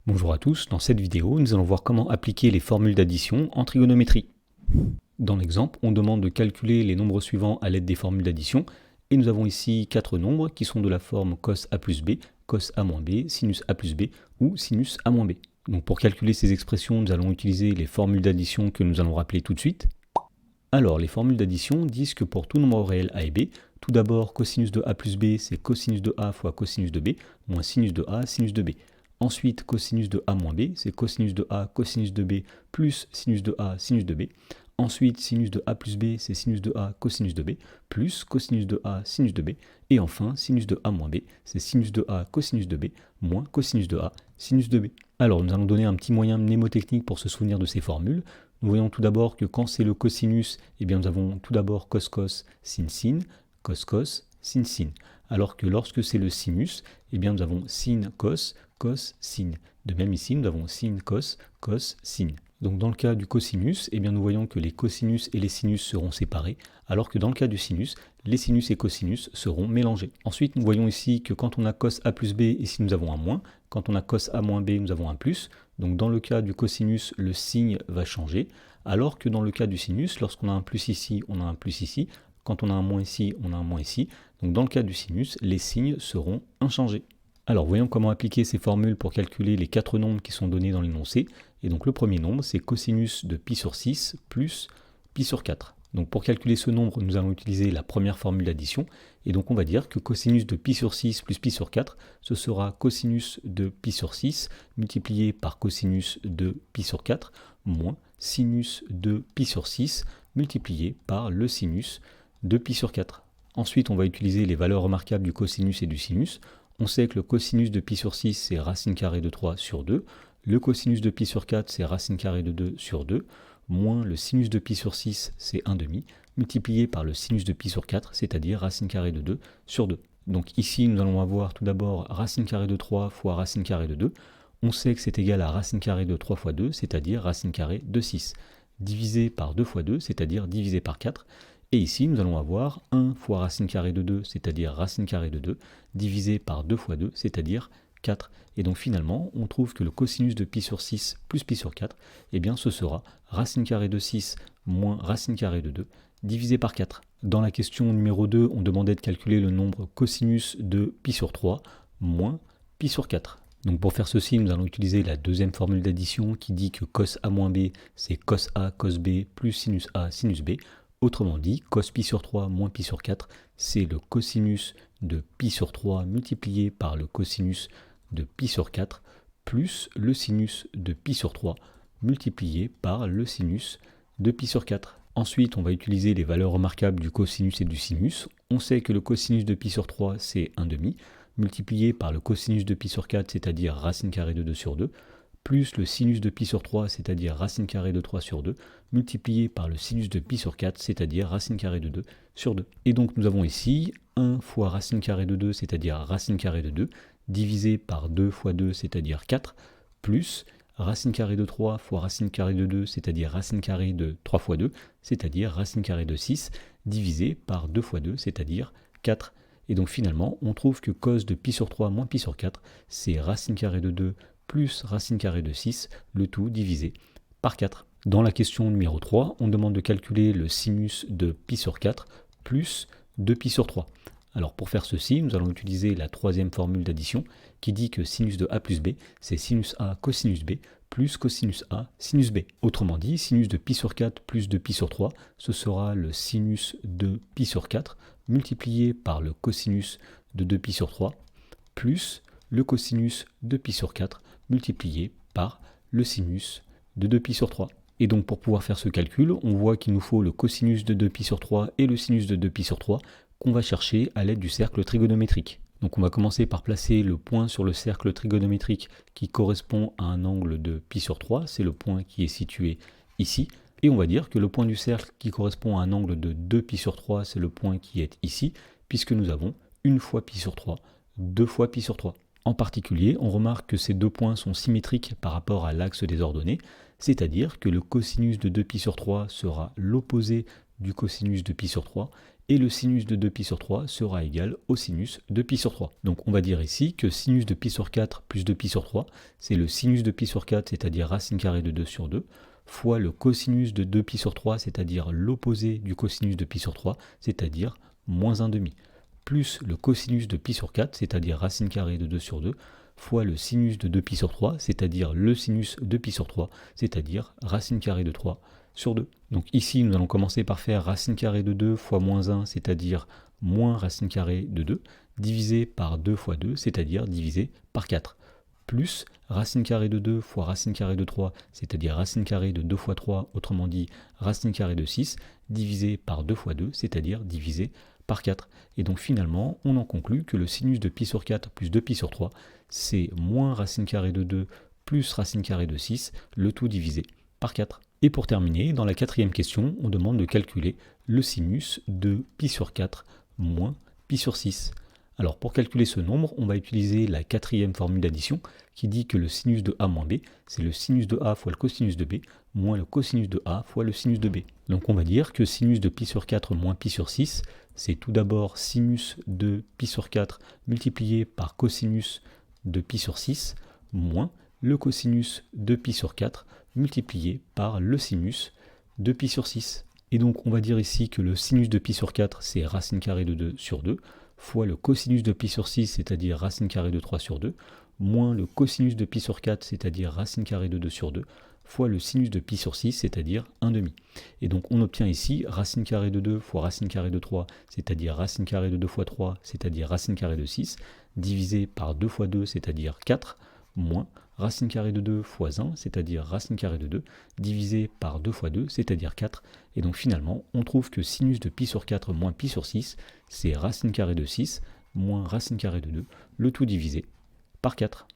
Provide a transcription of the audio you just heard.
Bonjour à tous, dans cette vidéo, nous allons voir comment appliquer les formules d'addition en trigonométrie. Dans l'exemple, on demande de calculer les nombres suivants à l'aide des formules d'addition, et nous avons ici 4 nombres qui sont de la forme cos a plus b, cos a moins b, sinus a plus b ou sinus a moins b. Donc pour calculer ces expressions, nous allons utiliser les formules d'addition que nous allons rappeler tout de suite. Alors, les formules d'addition disent que pour tout nombre réel a et b, tout d'abord cosinus de a plus b, c'est cosinus de a fois cosinus de b, moins sinus de a, sinus de b. Ensuite, cosinus de a moins b, c'est cosinus de a, cosinus de b, plus sinus de a, sinus de b. Ensuite, sinus de a plus b, c'est sinus de a, cosinus de b, plus cosinus de a, sinus de b. Et enfin, sinus de a moins b, c'est sinus de a, cosinus de b, moins cosinus de a, sinus de b. Alors, nous allons donner un petit moyen mnémotechnique pour se souvenir de ces formules. Nous voyons tout d'abord que quand c'est le cosinus, eh bien nous avons tout d'abord cos cos, sin sin, cos cos, sin sin. Alors que lorsque c'est le sinus, eh bien nous avons sin cos, cos sin. De même ici, nous avons sin cos, cos sin. Donc dans le cas du cosinus, eh bien nous voyons que les cosinus et les sinus seront séparés, alors que dans le cas du sinus, les sinus et cosinus seront mélangés. Ensuite, nous voyons ici que quand on a cos a plus b, ici nous avons un moins. Quand on a cos a moins b, nous avons un plus. Donc dans le cas du cosinus, le signe va changer, alors que dans le cas du sinus, lorsqu'on a un plus ici, on a un plus ici. Quand on a un moins ici, on a un moins ici. Donc dans le cas du sinus, les signes seront inchangés. Alors voyons comment appliquer ces formules pour calculer les 4 nombres qui sont donnés dans l'énoncé. Et donc le premier nombre, c'est cosinus de pi sur 6 plus pi sur 4. Donc pour calculer ce nombre, nous allons utiliser la première formule d'addition. Et donc on va dire que cosinus de pi sur 6 plus pi sur 4, ce sera cosinus de pi sur 6 multiplié par cosinus de pi sur 4 moins sinus de pi sur 6 multiplié par le sinus de pi sur 4. Ensuite, on va utiliser les valeurs remarquables du cosinus et du sinus. On sait que le cosinus de pi sur 6, c'est racine carrée de 3 sur 2. Le cosinus de pi sur 4, c'est racine carrée de 2 sur 2. Moins le sinus de pi sur 6, c'est 1/2, multiplié par le sinus de pi sur 4, c'est-à-dire racine carrée de 2 sur 2. Donc ici, nous allons avoir tout d'abord racine carrée de 3 fois racine carrée de 2. On sait que c'est égal à racine carrée de 3 fois 2, c'est-à-dire racine carrée de 6, divisé par 2 fois 2, c'est-à-dire divisé par 4. Et ici, nous allons avoir 1 fois racine carrée de 2, c'est-à-dire racine carrée de 2, divisé par 2 fois 2, c'est-à-dire 4. Et donc finalement, on trouve que le cosinus de pi sur 6 plus pi sur 4, eh bien ce sera racine carrée de 6 moins racine carrée de 2, divisé par 4. Dans la question numéro 2, on demandait de calculer le nombre cosinus de pi sur 3 moins pi sur 4. Donc pour faire ceci, nous allons utiliser la deuxième formule d'addition qui dit que cos a moins b, c'est cos a cos b plus sinus a sinus b. Autrement dit, cos pi sur 3 moins pi sur 4, c'est le cosinus de pi sur 3 multiplié par le cosinus de pi sur 4 plus le sinus de pi sur 3 multiplié par le sinus de pi sur 4. Ensuite, on va utiliser les valeurs remarquables du cosinus et du sinus. On sait que le cosinus de pi sur 3, c'est 1/2, multiplié par le cosinus de pi sur 4, c'est-à-dire racine carrée de 2 sur 2, plus le sinus de pi sur 3, c'est-à-dire racine carrée de 3 sur 2, multiplié par le sinus de pi sur 4, c'est-à-dire racine carrée de 2 sur 2. Et donc nous avons ici 1 fois racine carrée de 2, c'est-à-dire racine carrée de 2, divisé par 2 fois 2, c'est-à-dire 4, plus racine carrée de 3 fois racine carrée de 2, c'est-à-dire racine carrée de 3 fois 2, c'est-à-dire racine carrée de 6, divisé par 2 fois 2, c'est-à-dire 4. Et donc finalement, on trouve que cos de pi sur 3 moins pi sur 4, c'est racine carrée de 2 plus racine carrée de 6, le tout divisé par 4. Dans la question numéro 3, on demande de calculer le sinus de pi sur 4 plus 2pi sur 3. Alors pour faire ceci, nous allons utiliser la troisième formule d'addition qui dit que sinus de a plus b, c'est sinus a cosinus b plus cosinus a sinus b. Autrement dit, sinus de pi sur 4 plus 2pi sur 3, ce sera le sinus de pi sur 4 multiplié par le cosinus de 2pi sur 3 plus le cosinus de pi sur 4 multiplié par le sinus de 2pi sur 3. Et donc pour pouvoir faire ce calcul, on voit qu'il nous faut le cosinus de 2pi sur 3 et le sinus de 2pi sur 3 qu'on va chercher à l'aide du cercle trigonométrique. Donc on va commencer par placer le point sur le cercle trigonométrique qui correspond à un angle de pi sur 3, c'est le point qui est situé ici. Et on va dire que le point du cercle qui correspond à un angle de 2pi sur 3, c'est le point qui est ici, puisque nous avons 1 fois pi sur 3, 2 fois pi sur 3. En particulier, on remarque que ces deux points sont symétriques par rapport à l'axe des ordonnées, c'est-à-dire que le cosinus de 2pi sur 3 sera l'opposé du cosinus de pi sur 3, et le sinus de 2pi sur 3 sera égal au sinus de pi sur 3. Donc on va dire ici que sinus de pi sur 4 plus 2pi sur 3, c'est le sinus de pi sur 4, c'est-à-dire racine carrée de 2 sur 2, fois le cosinus de 2pi sur 3, c'est-à-dire l'opposé du cosinus de pi sur 3, c'est-à-dire moins 1,5, plus le cosinus de pi sur 4, c'est-à-dire racine carrée de 2 sur 2, fois le sinus de 2pi sur 3, c'est-à-dire le sinus de pi sur 3, c'est-à-dire racine carrée de 3 sur 2. Donc ici, nous allons commencer par faire racine carrée de 2 fois moins 1, c'est-à-dire moins racine carrée de 2, divisé par 2 fois 2, c'est-à-dire divisé par 4, plus racine carrée de 2 fois racine carrée de 3, c'est-à-dire racine carrée de 2 fois 3, autrement dit racine carrée de 6, divisé par 2 fois 2, c'est-à-dire divisé par 4. Et donc finalement, on en conclut que le sinus de pi sur 4 plus 2pi sur 3, c'est moins racine carrée de 2 plus racine carrée de 6, le tout divisé par 4. Et pour terminer, dans la quatrième question, on demande de calculer le sinus de pi sur 4 moins pi sur 6. Alors pour calculer ce nombre, on va utiliser la quatrième formule d'addition qui dit que le sinus de a moins b, c'est le sinus de a fois le cosinus de b, moins le cosinus de a fois le sinus de b. Donc on va dire que sinus de pi sur 4 moins pi sur 6, c'est tout d'abord sinus de pi sur 4 multiplié par cosinus de pi sur 6, moins le cosinus de pi sur 4 multiplié par le sinus de pi sur 6. Et donc on va dire ici que le sinus de pi sur 4, c'est racine carrée de 2 sur 2, fois le cosinus de pi sur 6, c'est-à-dire racine carrée de 3 sur 2, moins le cosinus de pi sur 4, c'est-à-dire racine carrée de 2 sur 2, fois le sinus de pi sur 6, c'est-à-dire 1,5. Et donc on obtient ici racine carrée de 2 fois racine carrée de 3, c'est-à-dire racine carrée de 2 fois 3, c'est-à-dire racine carrée de 6, divisé par 2 fois 2, c'est-à-dire 4, moins racine carrée de 2 fois 1, c'est-à-dire racine carrée de 2, divisé par 2 fois 2, c'est-à-dire 4. Et donc finalement, on trouve que sinus de pi sur 4 moins pi sur 6, c'est racine carrée de 6 moins racine carrée de 2, le tout divisé par 4.